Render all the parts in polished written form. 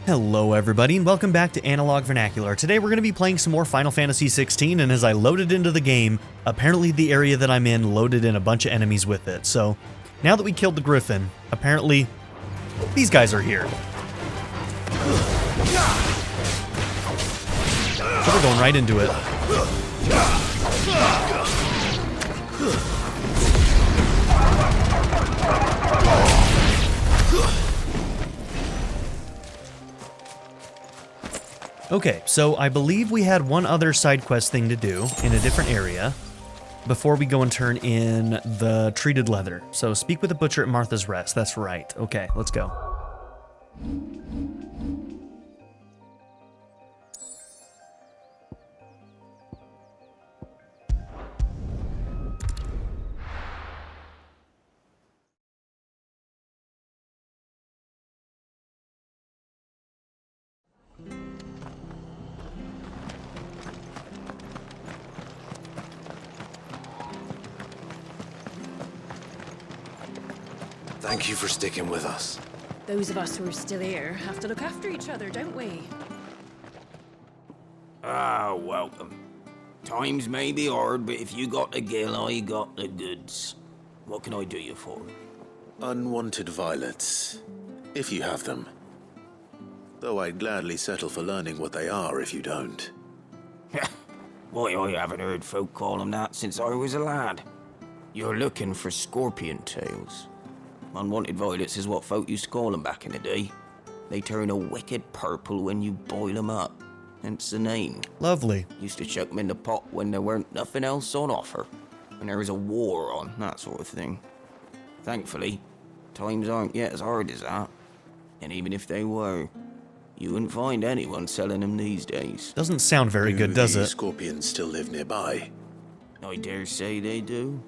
Hello everybody and welcome back to Analog Vernacular. Today we're going to be playing some more Final Fantasy XVI, and as I loaded into the game, apparently the area that I'm in loaded in a bunch of enemies with it. So now that we killed the Griffin, apparently these guys are here. So we're going right into it. Okay, so I believe we had one other side quest thing to do in a different area before we go and turn in the treated leather. So speak with the butcher at Martha's Rest. That's right. Okay, let's go. Thank you for sticking with us. Those of us who are still here have to look after each other, don't we? Ah, welcome. Times may be hard, but if you got the gill, I got the goods. What can I do you for? Unwanted violets, if you have them. Though I'd gladly settle for learning what they are if you don't. Why, I haven't heard folk call them that since I was a lad. You're looking for scorpion tails. Unwanted violets is what folk used to call them back in the day. They turn a wicked purple when you boil them up, hence the name. Lovely. Used to chuck them in the pot when there weren't nothing else on offer, when there was a war on, that sort of thing. Thankfully, times aren't yet as hard as that, and even if they were, you wouldn't find anyone selling them these days. Doesn't sound very good, does it? Scorpions still live nearby? I dare say they do.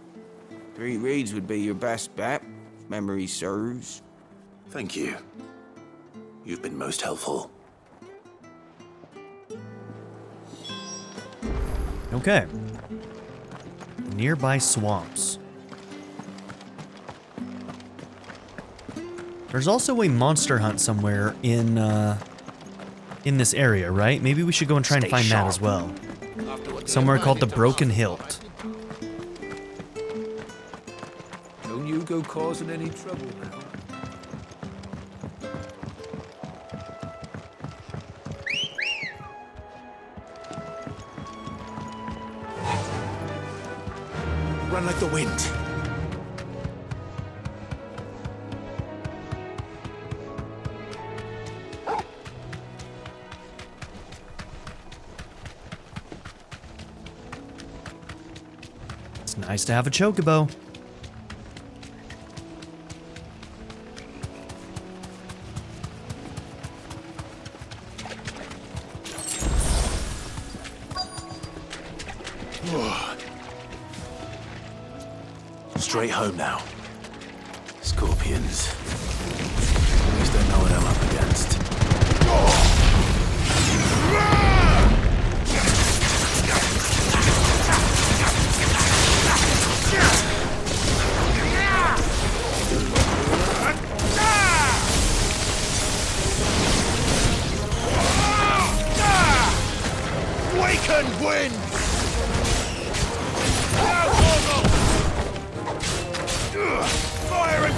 3 Reeds would be your best bet. Memory serves. Thank you. You've been most helpful. Okay. Nearby swamps. There's also a monster hunt somewhere in this area, right? Maybe we should go and try and find that as well. Somewhere called the Broken Hilt. Don't you go causing any trouble now. Run like the wind. It's nice to have a chocobo. Straight home now. Scorpions. At least I know what I'm up against. Awakened wind! Fire and...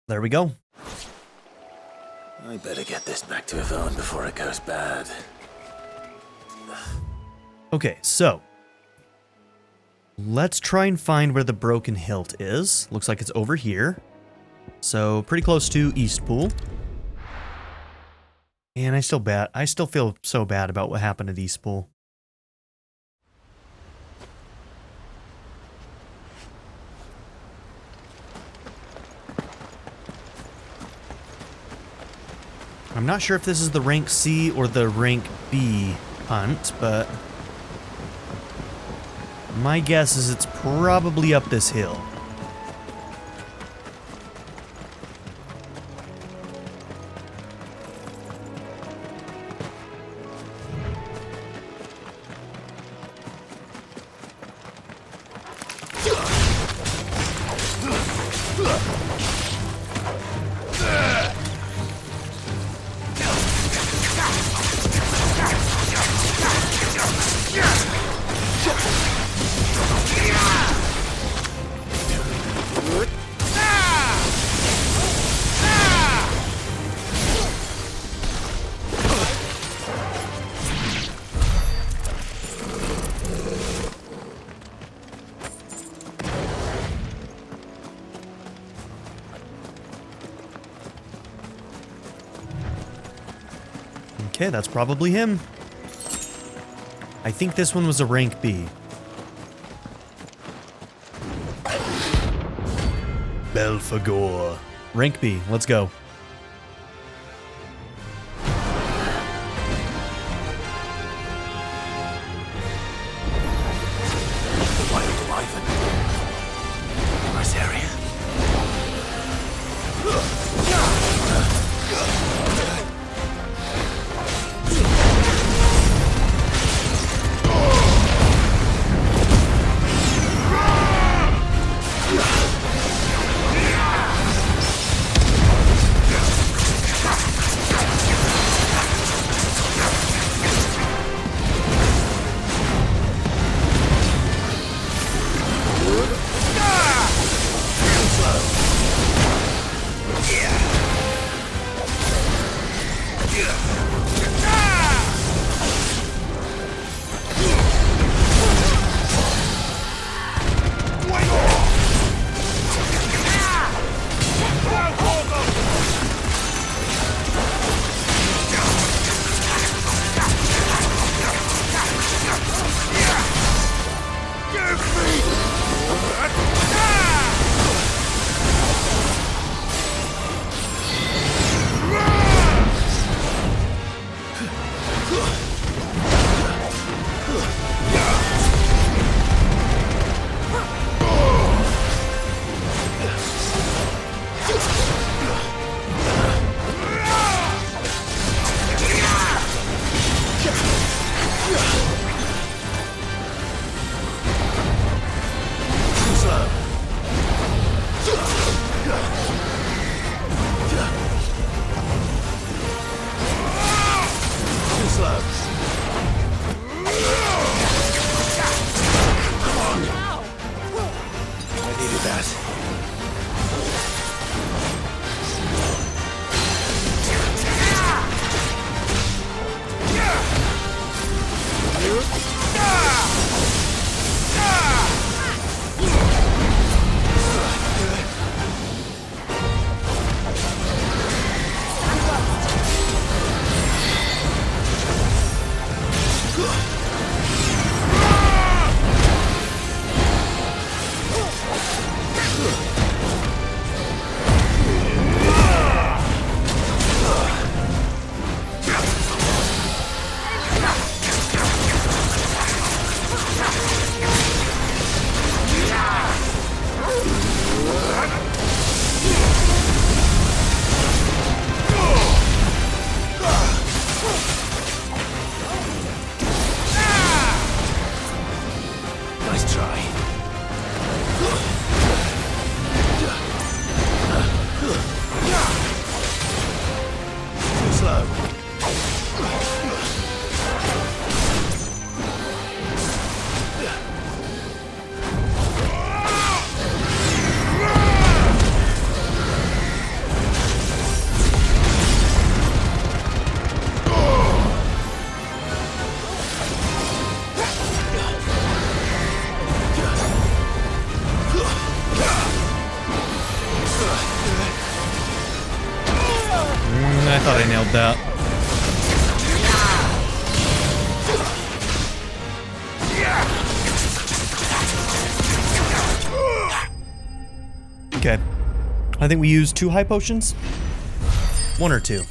There we go. I better get this back to Yvonne before it goes bad. Okay, so let's try and find where the Broken Hilt is. Looks like it's over here. So pretty close to Eastpool. And I still feel so bad about what happened at Eastpool. I'm not sure if this is the rank C or the rank B hunt, but My guess is it's probably up this hill. Okay, that's probably him. I think this one was a rank B. Belphegor. Rank B, let's go. Nice area. I thought I nailed that. Okay. I think we used 2 high potions? 1 or 2.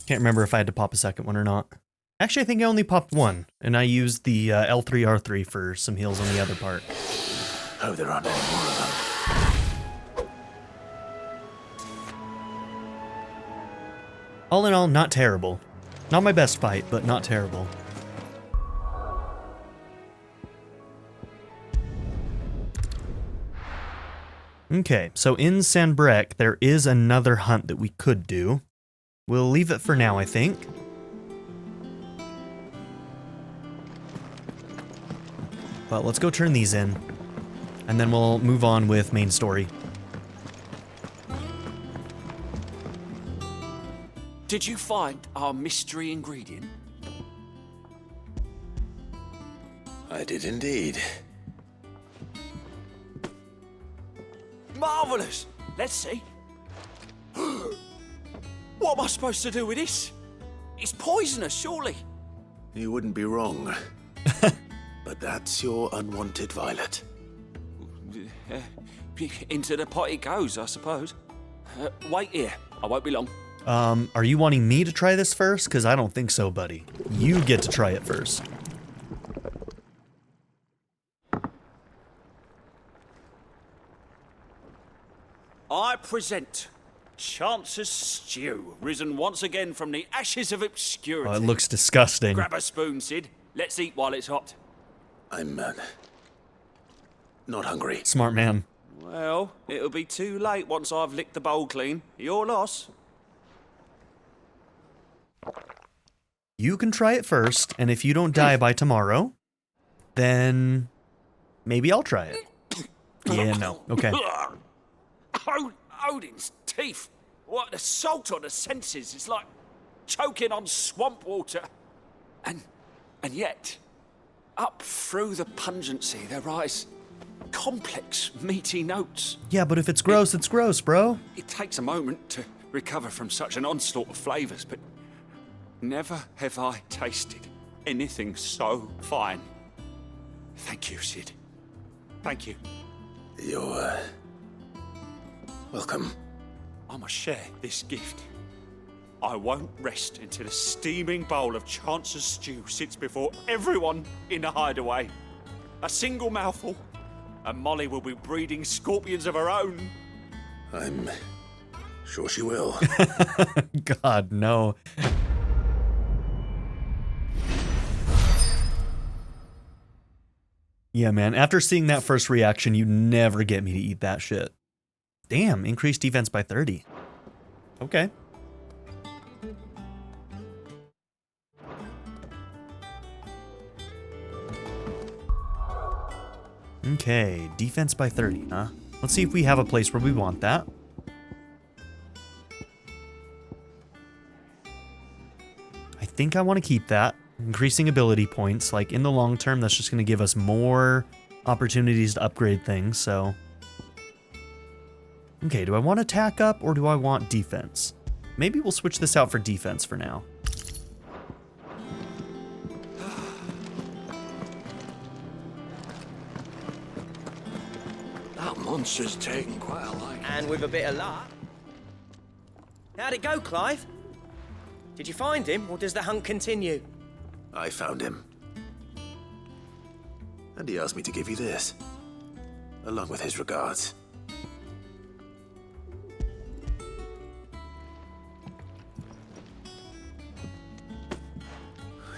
Can't remember if I had to pop a second one or not. Actually, I think I only popped one, and I used the L3, R3 for some heals on the other part. Hope there aren't any more of them. All in all, not terrible. Not my best fight, but not terrible. Okay, so in Sanbreque, there is another hunt that we could do. We'll leave it for now, I think. Well, let's go turn these in, and then we'll move on with main story. Did you find our mystery ingredient? I did indeed. Marvellous! Let's see. What am I supposed to do with this? It's poisonous, surely. You wouldn't be wrong. But that's your unwanted violet. Into the pot it goes, I suppose. Wait here. I won't be long. Are you wanting me to try this first? Because I don't think so, buddy. You get to try it first. I present Chance's Stew, risen once again from the ashes of obscurity. Oh, it looks disgusting. Grab a spoon, Sid. Let's eat while it's hot. I'm not hungry. Smart man. Well, it'll be too late once I've licked the bowl clean. Your loss. You can try it first, and if you don't die by tomorrow, then maybe I'll try it. Yeah, no. Okay. Odin's teeth. What an assault on the senses. It's like choking on swamp water. And yet, up through the pungency, there rise complex, meaty notes. Yeah, but if it's gross, it's gross, bro. It takes a moment to recover from such an onslaught of flavours, but never have I tasted anything so fine. Thank you, Sid. Thank you. You're welcome. I must share this gift. I won't rest until a steaming bowl of Chance's stew sits before everyone in the hideaway. A single mouthful, and Molly will be breeding scorpions of her own. I'm sure she will. God, no. Yeah, man, after seeing that first reaction, you never get me to eat that shit. Damn, increased defense by 30. Okay. Okay, defense by 30, huh? Let's see if we have a place where we want that. I think I want to keep that. Increasing ability points, like in the long term, that's just going to give us more opportunities to upgrade things, so... Okay, do I want attack up or do I want defense? Maybe we'll switch this out for defense for now. That monster's taking quite a liking. And with a bit of luck. How'd it go, Clive? Did you find him, or does the hunt continue? I found him. And he asked me to give you this, along with his regards.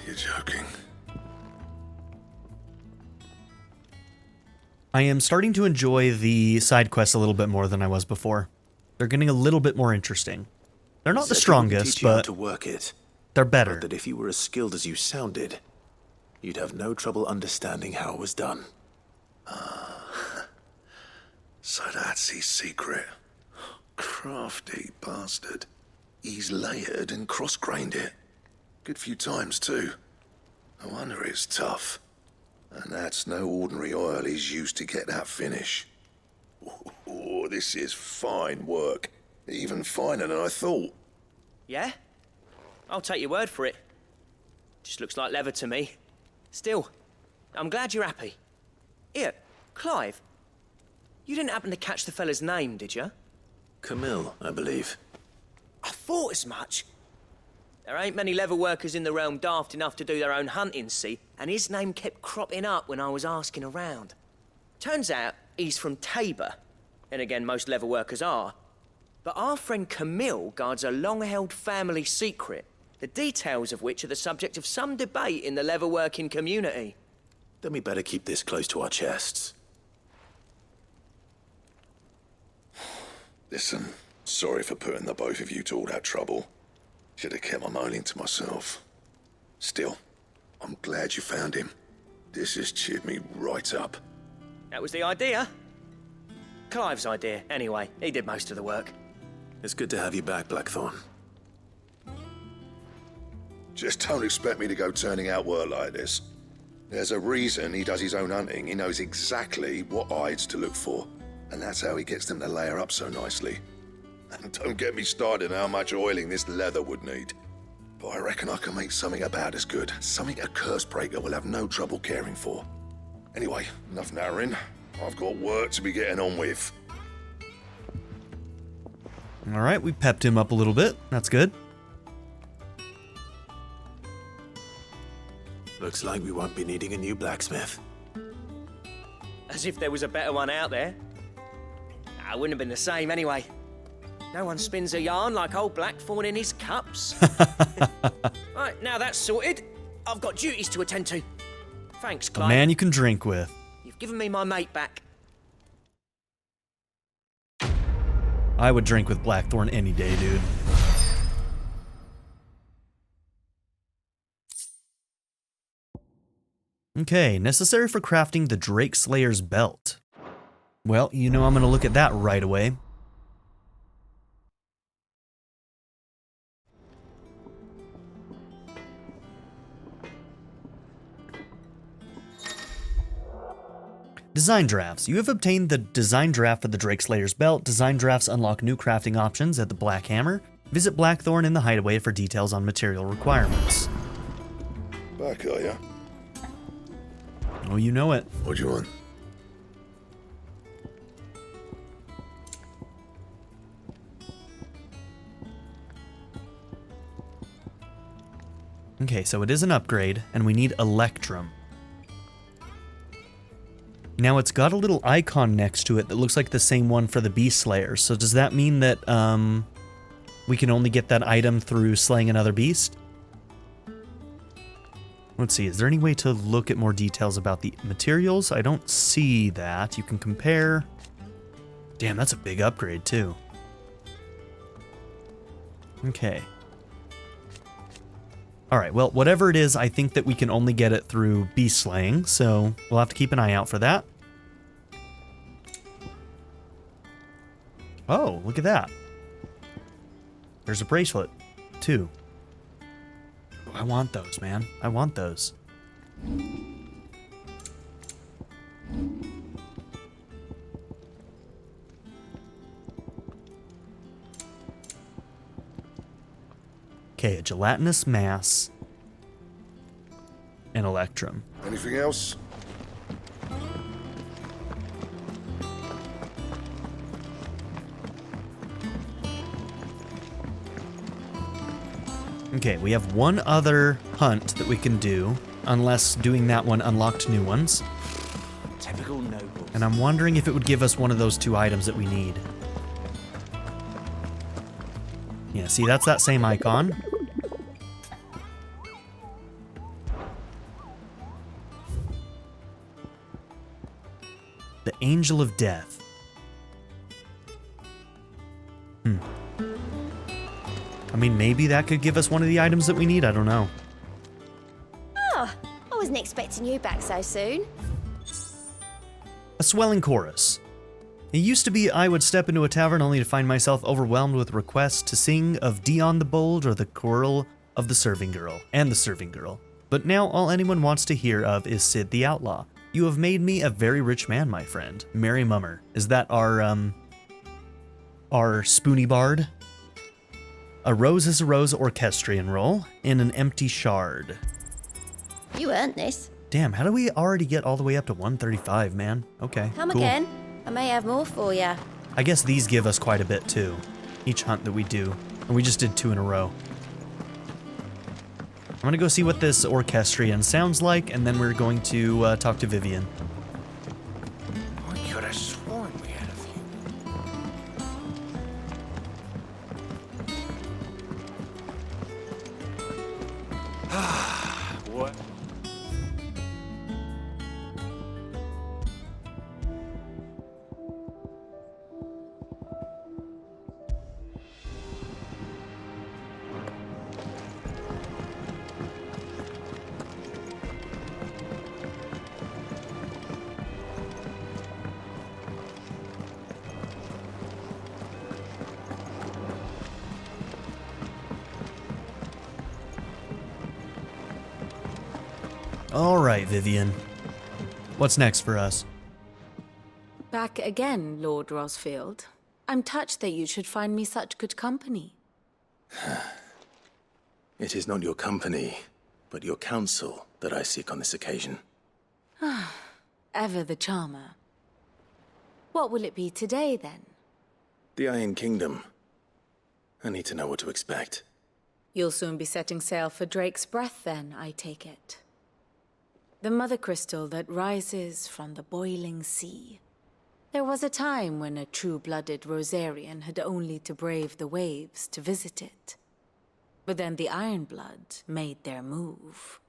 You're joking. I am starting to enjoy the side quests a little bit more than I was before. They're getting a little bit more interesting. They're not the strongest, but to work it. They're better. But that if you were as skilled as you sounded, you'd have no trouble understanding how it was done. So that's his secret. Crafty bastard. He's layered and cross-grained it. Good few times, too. No wonder it's tough. And that's no ordinary oil he's used to get that finish. Oh, this is fine work. Even finer than I thought. Yeah? I'll take your word for it. Just looks like leather to me. Still, I'm glad you're happy. Here, Clive. You didn't happen to catch the fella's name, did you? Camille, I believe. I thought as much. There ain't many leather workers in the realm daft enough to do their own hunting, see? And his name kept cropping up when I was asking around. Turns out he's from Tabor. And again, most leather workers are. But our friend Camille guards a long-held family secret, the details of which are the subject of some debate in the leather-working community. Then we better keep this close to our chests. Listen, sorry for putting the both of you to all that trouble. Should have kept my moaning to myself. Still, I'm glad you found him. This has cheered me right up. That was the idea. Clive's idea, anyway. He did most of the work. It's good to have you back, Blackthorn. Just don't expect me to go turning out work like this. There's a reason he does his own hunting. He knows exactly what hides to look for. And that's how he gets them to layer up so nicely. And don't get me started on how much oiling this leather would need. But I reckon I can make something about as good. Something a Cursebreaker will have no trouble caring for. Anyway, enough nattering. I've got work to be getting on with. Alright, we pepped him up a little bit. That's good. Looks like we won't be needing a new blacksmith. As if there was a better one out there. I wouldn't have been the same anyway. No one spins a yarn like old Blackthorn in his cups. Right, now that's sorted. I've got duties to attend to. Thanks, A Clive. man you can drink with. You've given me my mate back. I would drink with Blackthorn any day, dude. Okay, necessary for crafting the Drake Slayer's belt. Well, you know I'm gonna look at that right away. Design drafts. You have obtained the design draft for the Drake Slayer's belt. Design drafts unlock new crafting options at the Black Hammer. Visit Blackthorn in the Hideaway for details on material requirements. Back, are ya? Oh, you know it. What do you want? Okay, so it is an upgrade, and we need Electrum. Now it's got a little icon next to it that looks like the same one for the Beast Slayer. So does that mean that we can only get that item through slaying another beast? Let's see, is there any way to look at more details about the materials? I don't see that. You can compare. Damn, that's a big upgrade too. Okay. Alright, well, whatever it is, I think that we can only get it through beast slaying, so we'll have to keep an eye out for that. Oh, look at that. There's a bracelet, too. Oh, I want those, man. I want those. Okay, a gelatinous mass. And Electrum. Anything else? Okay, we have one other hunt that we can do, unless doing that one unlocked new ones. Typical nobles. And I'm wondering if it would give us one of those two items that we need. Yeah, see, that's that same icon. The Angel of Death. I mean, maybe that could give us one of the items that we need. I don't know. Oh, I wasn't expecting you back so soon. A swelling chorus. It used to be I would step into a tavern only to find myself overwhelmed with requests to sing of Dion the Bold or the choral of the Serving Girl and the Serving Girl. But now all anyone wants to hear of is Sid the Outlaw. You have made me a very rich man, my friend. Merry Mummer. Is that our spoony bard? A rose is a rose orchestrion roll in an empty shard. You earned this. Damn, how do we already get all the way up to 135, man? Okay, Come cool. again. I may have more for ya. I guess these give us quite a bit too, each hunt that we do, and we just did 2 in a row. I'm gonna go see what this orchestrion sounds like, and then we're going to talk to Vivian. I could have sworn we had a few. What? Alright, Vivian. What's next for us? Back again, Lord Rosfield. I'm touched that you should find me such good company. It is not your company, but your counsel that I seek on this occasion. Ever the charmer. What will it be today, then? The Iron Kingdom. I need to know what to expect. You'll soon be setting sail for Drake's Breath, then, I take it. The mother crystal that rises from the boiling sea. There was a time when a true-blooded Rosarian had only to brave the waves to visit it. But then the Ironblood made their move.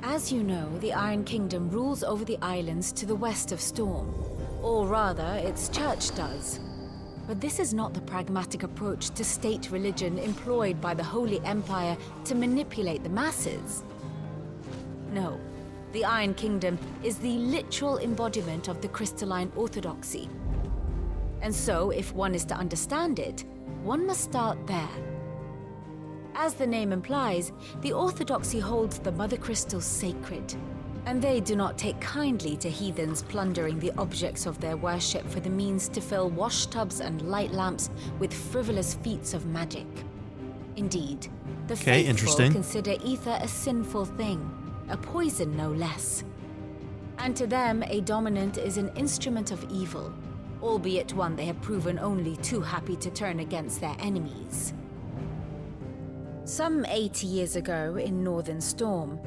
As you know, the Iron Kingdom rules over the islands to the west of Storm. Or rather, its church does. But this is not the pragmatic approach to state religion employed by the Holy Empire to manipulate the masses. No, the Iron Kingdom is the literal embodiment of the crystalline orthodoxy. And so, if one is to understand it, one must start there. As the name implies, the orthodoxy holds the mother crystals sacred, and they do not take kindly to heathens plundering the objects of their worship for the means to fill washtubs and light lamps with frivolous feats of magic. Indeed, the faithful consider ether a sinful thing, a poison no less. And to them, a dominant is an instrument of evil, albeit one they have proven only too happy to turn against their enemies. Some 80 years ago in Northern Storm,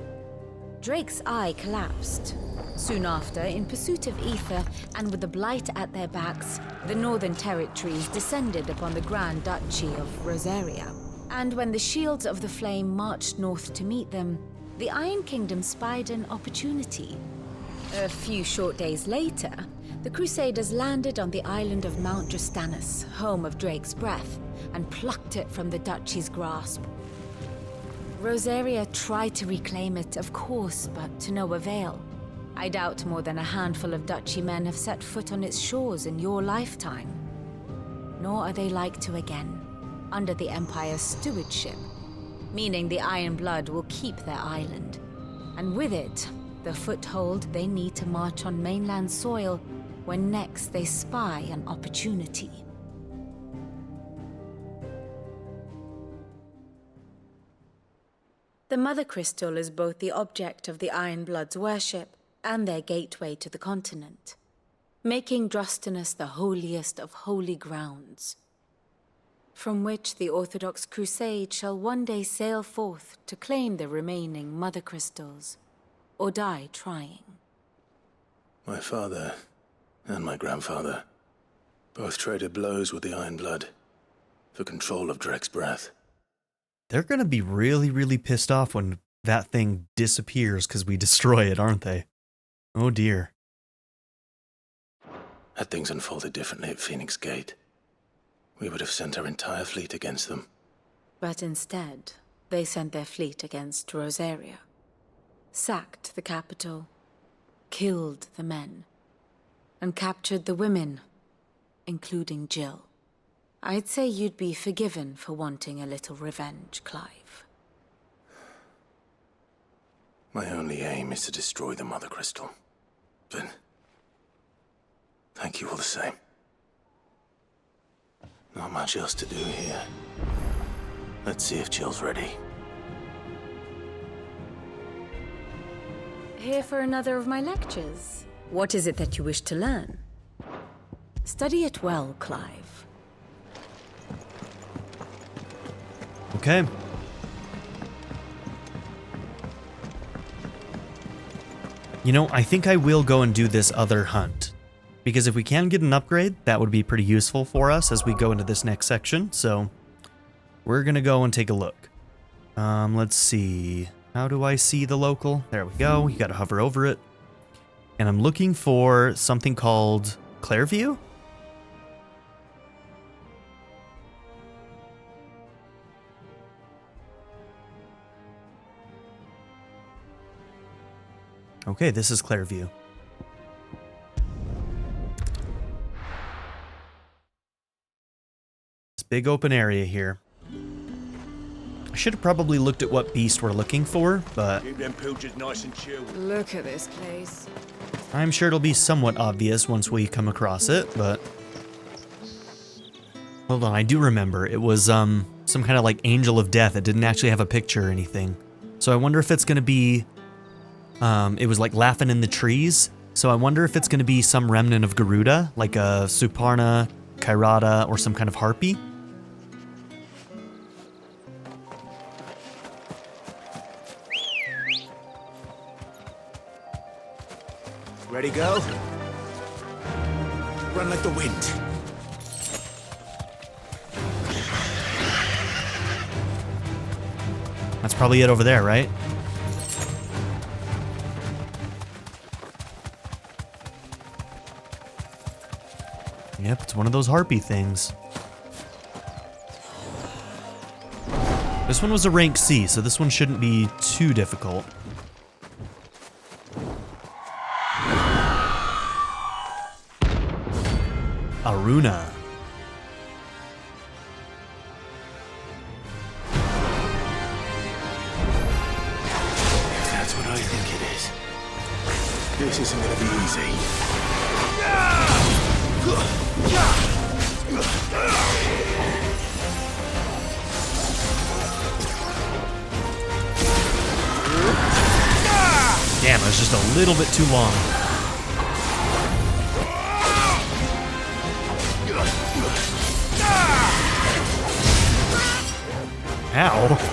Drake's eye collapsed. Soon after, in pursuit of ether and with the blight at their backs, the Northern Territories descended upon the Grand Duchy of Rosaria. And when the Shields of the Flame marched north to meet them, the Iron Kingdom spied an opportunity. A few short days later, the Crusaders landed on the island of Mount Justanus, home of Drake's Breath, and plucked it from the Duchy's grasp. Rosaria tried to reclaim it, of course, but to no avail. I doubt more than a handful of Duchy men have set foot on its shores in your lifetime. Nor are they like to again, under the Empire's stewardship, meaning the Iron Blood will keep their island, and with it, the foothold they need to march on mainland soil when next they spy an opportunity. The Mother Crystal is both the object of the Iron Blood's worship and their gateway to the continent, making Drostanus the holiest of holy grounds, from which the Orthodox Crusade shall one day sail forth to claim the remaining Mother Crystals, or die trying. My father and my grandfather both traded blows with the Iron Blood for control of Drake's Breath. They're gonna be really, really pissed off when that thing disappears because we destroy it, aren't they? Oh dear. Had things unfolded differently at Phoenix Gate, we would have sent our entire fleet against them. But instead, they sent their fleet against Rosaria, sacked the capital, killed the men, and captured the women, including Jill. I'd say you'd be forgiven for wanting a little revenge, Clive. My only aim is to destroy the Mother Crystal. But thank you all the same. Not much else to do here. Let's see if Jill's ready. Here for another of my lectures. What is it that you wish to learn? Study it well, Clive. Okay. You know, I think I will go and do this other hunt. Because if we can get an upgrade, that would be pretty useful for us as we go into this next section. So, we're going to go and take a look. Let's see. How do I see the local? There we go. You got to hover over it. And I'm looking for something called Clairview? Okay, this is Clairview. This big open area here. I should have probably looked at what beast we're looking for, but Keep them pilchers nice and chilled. Look at this place. I'm sure it'll be somewhat obvious once we come across it, but... Hold on, I do remember. It was, some kind of like Angel of Death. It didn't actually have a picture or anything. So I wonder if it's gonna be... it was like laughing in the trees. So I wonder if it's gonna be some remnant of Garuda, like a Suparna, Kairata, or some kind of harpy. Ready, go? Run like the wind. That's probably it over there, right? Yep, it's one of those harpy things. This one was a rank C, so this one shouldn't be too difficult. Aruna. That's what I think it is. This isn't gonna be easy. Damn, it was just a little bit too long. Ow.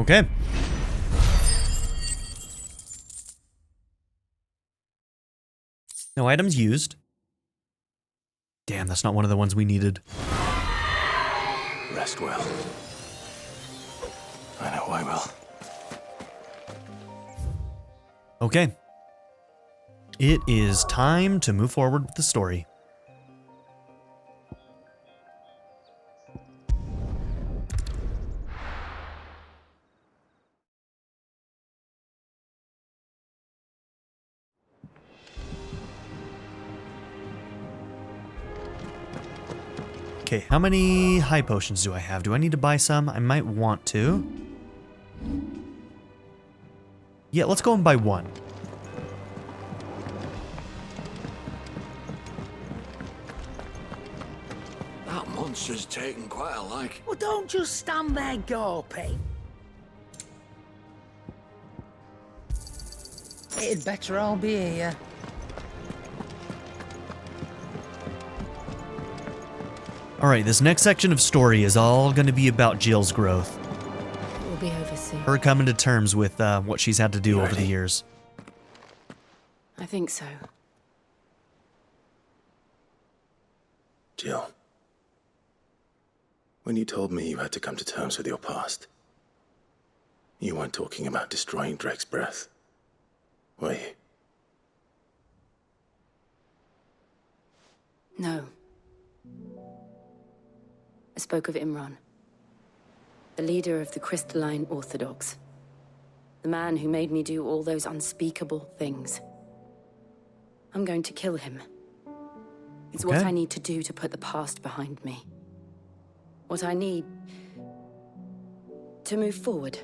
Okay. No items used. Damn, that's not one of the ones we needed. Rest well. I know I will. Okay. It is time to move forward with the story. Okay, how many high potions do I have? Do I need to buy some? I might want to. Yeah, let's go and buy one. That monster's taken quite a like. Well, don't just stand there gawping. It'd better all be here. Alright, this next section of story is all going to be about Jill's growth. We'll be over soon. Her coming to terms with what she's had to do over the years. I think so. Jill, when you told me you had to come to terms with your past, you weren't talking about destroying Drake's breath, were you? No. I spoke of Imran, the leader of the Crystalline Orthodox. The man who made me do all those unspeakable things. I'm going to kill him. It's what I need to do to put the past behind me. What I need to move forward.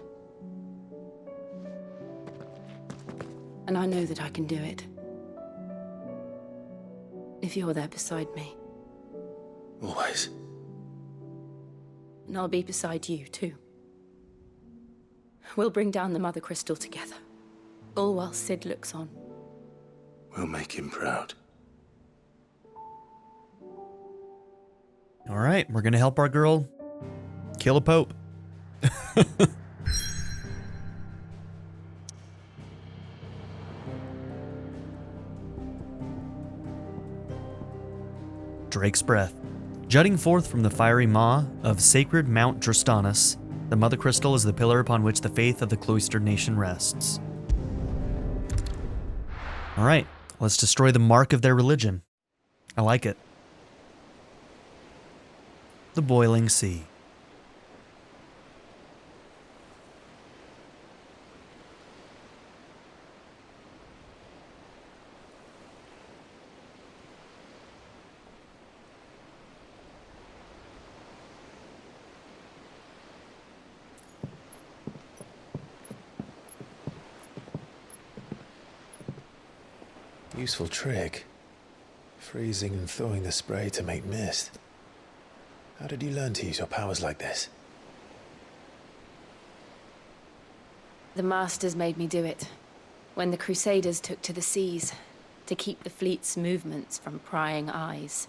And I know that I can do it. If you're there beside me. Always. And I'll be beside you, too. We'll bring down the Mother Crystal together. All while Sid looks on. We'll make him proud. Alright, we're gonna help our girl kill a pope. Drake's breath. Jutting forth from the fiery maw of sacred Mount Drastanus, the Mother Crystal is the pillar upon which the faith of the cloistered nation rests. Alright, let's destroy the mark of their religion. I like it. The boiling sea. Useful trick. Freezing and thawing the spray to make mist. How did you learn to use your powers like this? The Masters made me do it. When the Crusaders took to the seas, to keep the fleet's movements from prying eyes.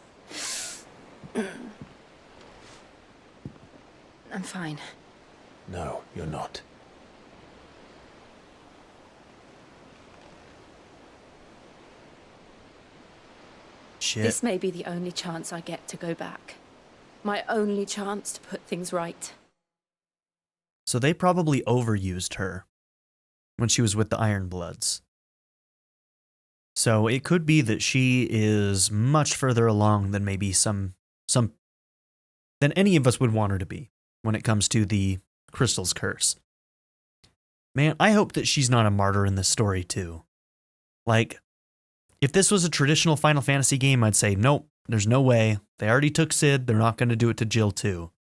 I'm fine. No, you're not. Shit. This may be the only chance I get to go back. My only chance to put things right. So they probably overused her when she was with the Iron Bloods. So it could be that she is much further along than maybe than any of us would want her to be when it comes to the Crystal's curse. Man, I hope that she's not a martyr in this story too. Like, if this was a traditional Final Fantasy game, I'd say, nope, there's no way. They already took Sid, they're not going to do it to Jill too.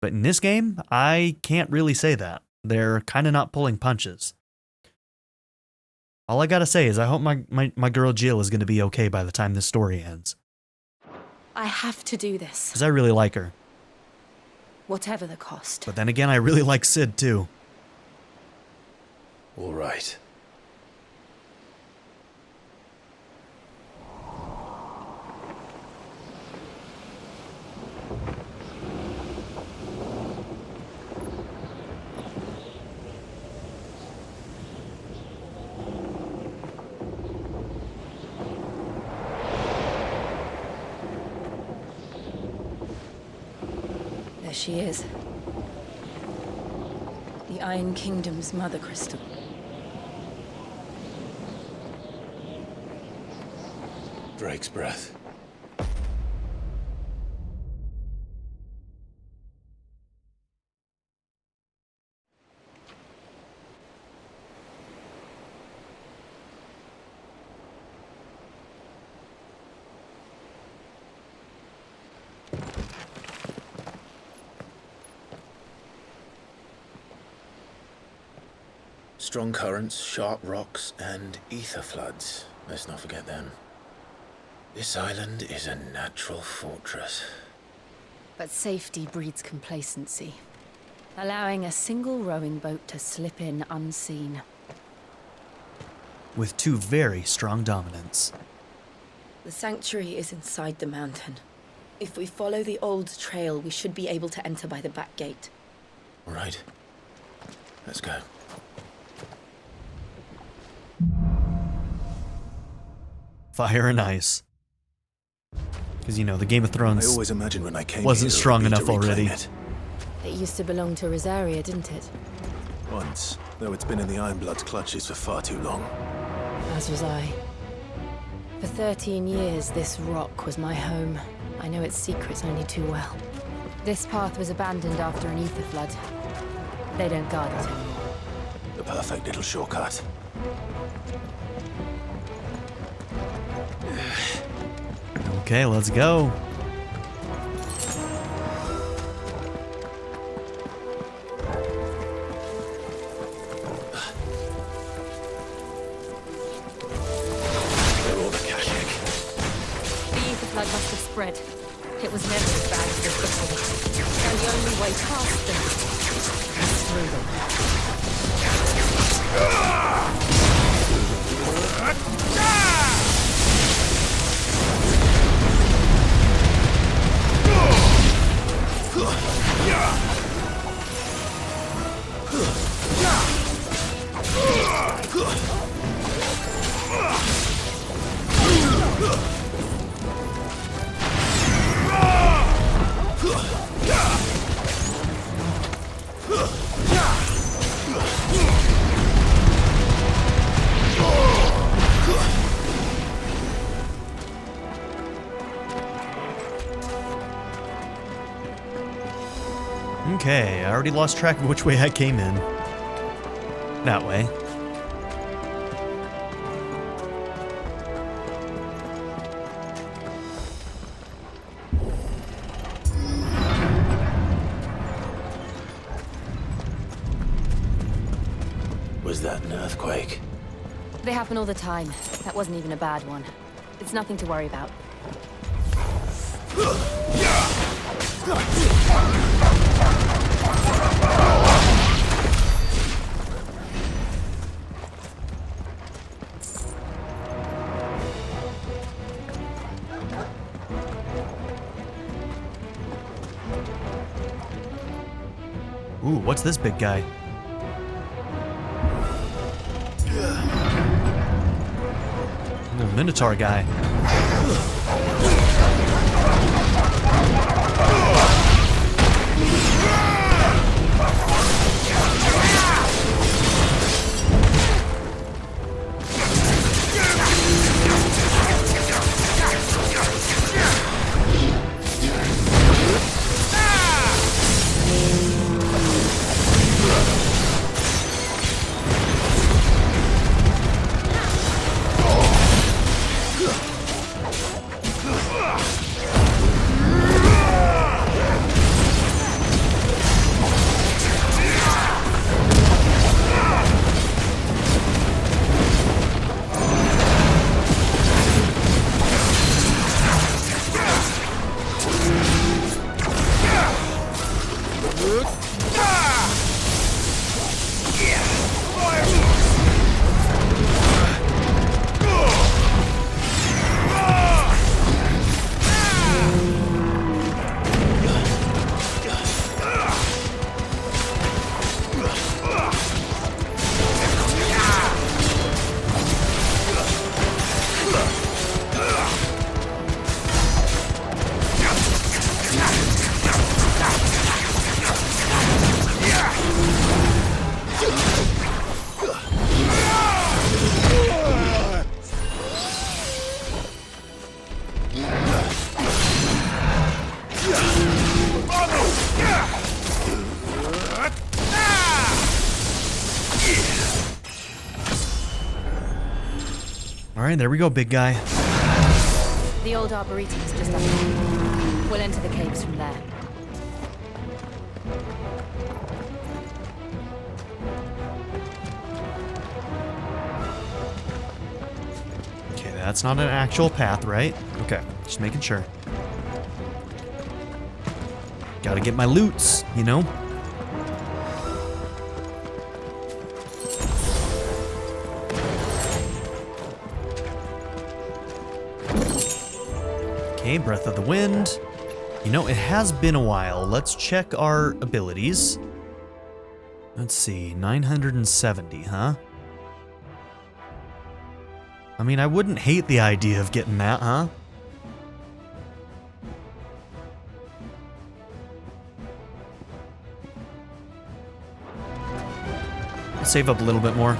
But in this game, I can't really say that. They're kind of not pulling punches. All I gotta say is I hope my girl Jill is going to be okay by the time this story ends. I have to do this. Because I really like her. Whatever the cost. But then again, I really like Sid too. All right. There she is. The Iron Kingdom's mother crystal. Drake's breath. Strong currents, sharp rocks, and ether floods. Let's not forget them. This island is a natural fortress. But safety breeds complacency, allowing a single rowing boat to slip in unseen. With two very strong dominants. The sanctuary is inside the mountain. If we follow the old trail, we should be able to enter by the back gate. All right. Let's go. Fire and ice. Because, you know, the Game of Thrones I always imagined when I came wasn't here, strong it would be enough to reclaim already. it. It used to belong to Rosaria, didn't it? Once, though it's been in the Ironblood's clutches for far too long. As was I. For 13 years, this rock was my home. I know its secrets only too well. This path was abandoned after an ether flood. They don't guard it anymore. The perfect little shortcut. Okay, let's go. They're all the Kashik. The ether flood must have spread. It was never as bad as this before. And the only way past them is through them. Okay, I already lost track of which way I came in. That way. Was that an earthquake? They happen all the time. That wasn't even a bad one. It's nothing to worry about. Ooh, what's this big guy? The Minotaur guy. Alright, there we go, big guy. The old arboretum is just up there. We'll enter the caves from there. Okay, that's not an actual path, right? Okay, just making sure. Gotta get my loots, you know? Okay, Breath of the Wind. You know, it has been a while. Let's check our abilities. Let's see, 970, huh? I mean, I wouldn't hate the idea of getting that, huh? Let's save up a little bit more.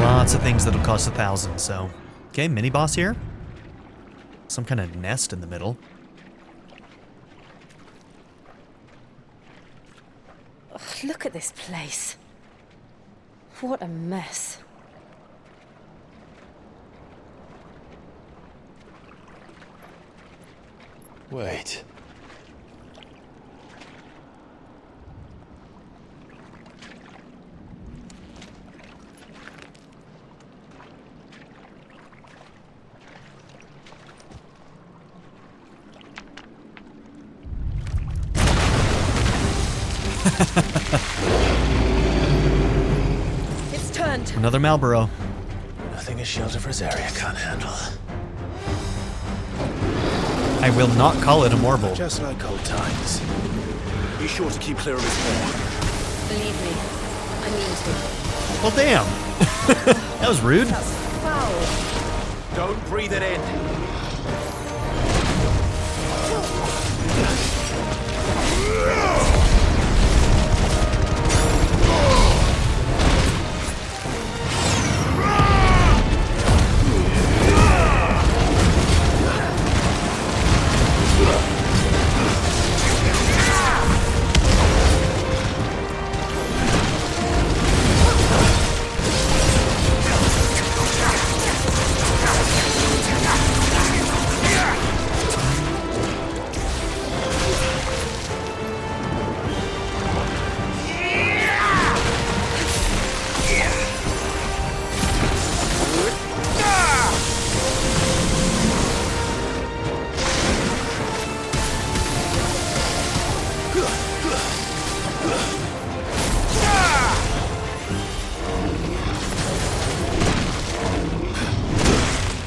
Lots of things that'll cost 1,000, so. Okay, mini boss here. Some kind of nest in the middle. Ugh, look at this place. What a mess. Wait. It's turned. Another Marlboro. Nothing a shelter for Zarya can't handle. I will not call it a marble. Just like old times. Be sure to keep clear of his hair. Believe me, I mean to. Well, damn. That was rude. That's foul. Don't breathe it in.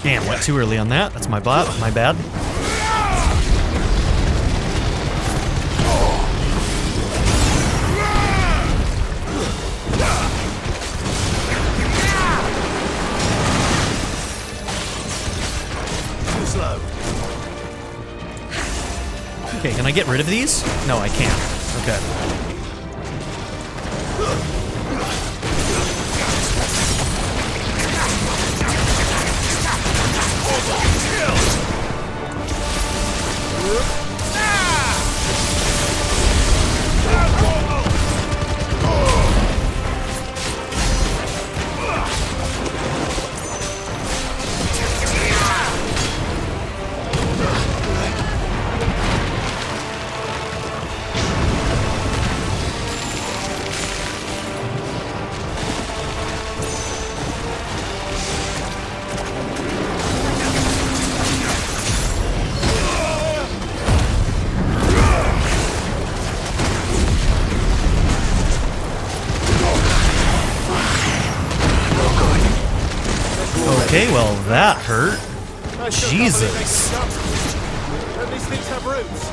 Damn, went too early on that. That's my bad. Too slow. Okay, can I get rid of these? No, I can't. Okay. Okay, well, that hurt. Jesus. Don't these things have roots?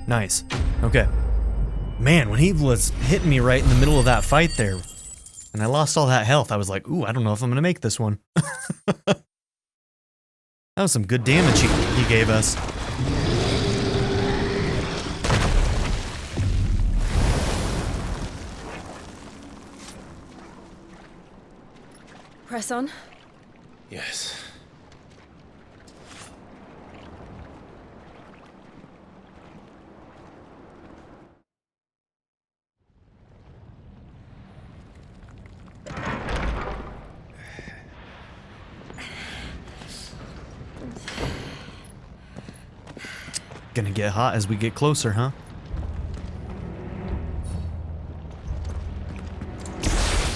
Nice. Okay. Man, when he was hitting me right in the middle of that fight there, and I lost all that health, I was like, ooh, I don't know if I'm gonna make this one. That was some good damage he gave us. Press on. Yes. Gonna get hot as we get closer, huh?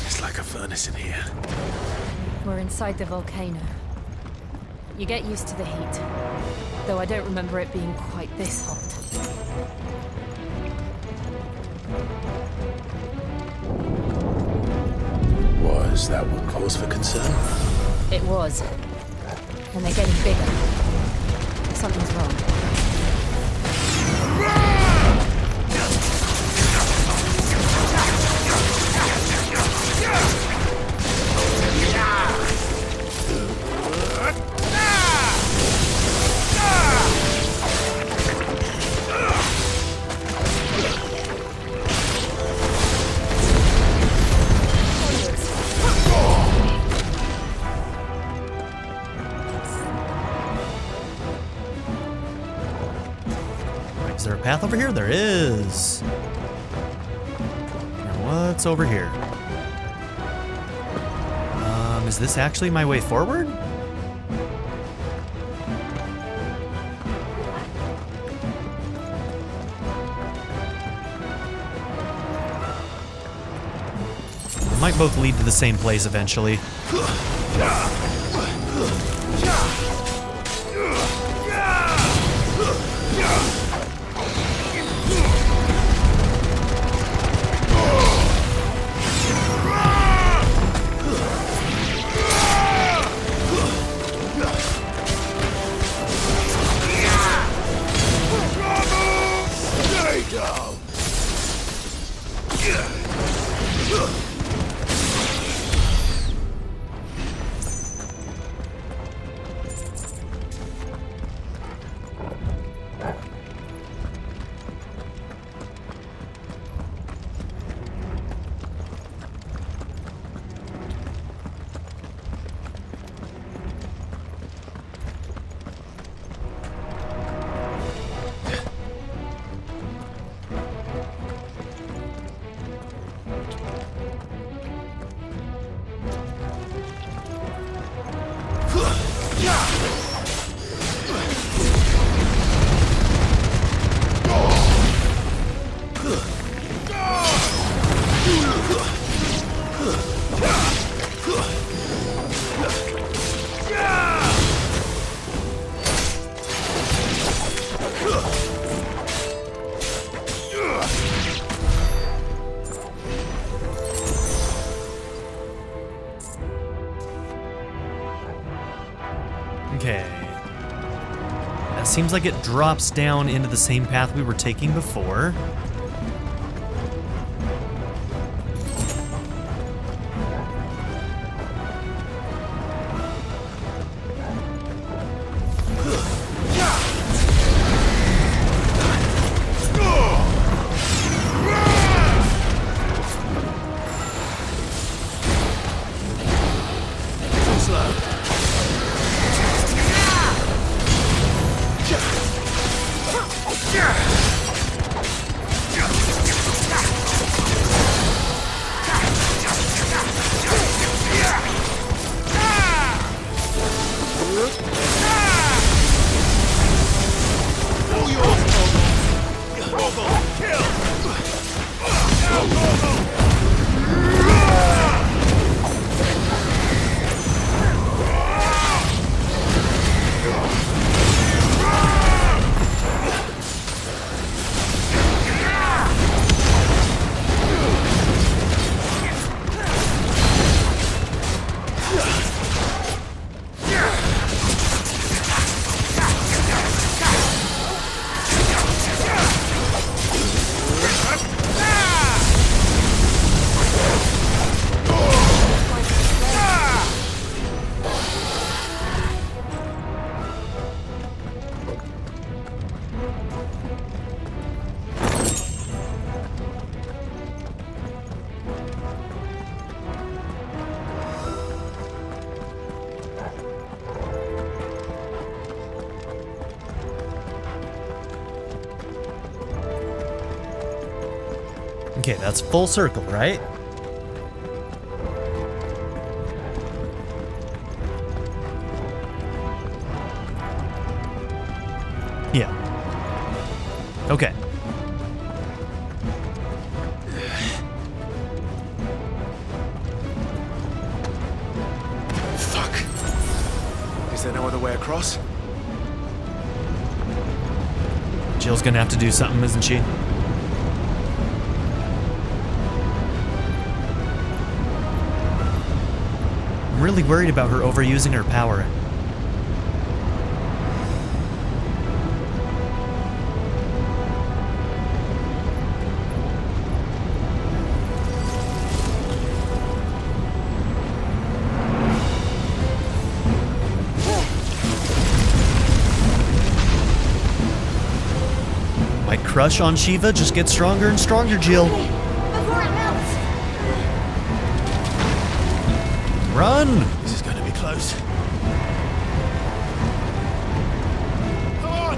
It's like a furnace in here. We're inside the volcano. You get used to the heat, though I don't remember it being quite this hot. Was that one cause for concern? It was. And they're getting bigger. Something's wrong. Is there a path over here? There is. Now what's over here? Is this actually my way forward? They might both lead to the same place eventually. Okay. That seems like it drops down into the same path we were taking before. Okay, that's full circle, right? Yeah. Okay. Fuck. Is there no other way across? Jill's gonna have to do something, isn't she? I'm really worried about her overusing her power. My crush on Shiva just gets stronger and stronger, Jill. Before it melts. Run! This is going to be close. Come on!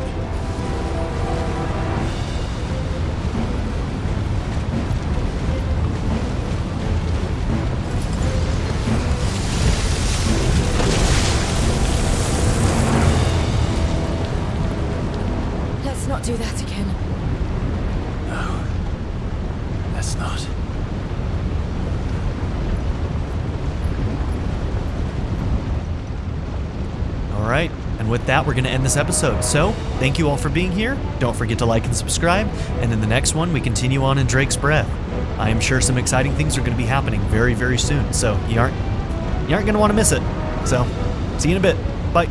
Let's not do that again. No. Let's not. All right, and with that, we're going to end this episode. So, thank you all for being here. Don't forget to like and subscribe. And in the next one, we continue on in Drake's Breath. I am sure some exciting things are going to be happening very, very soon. So you aren't going to want to miss it. So, see you in a bit. Bye.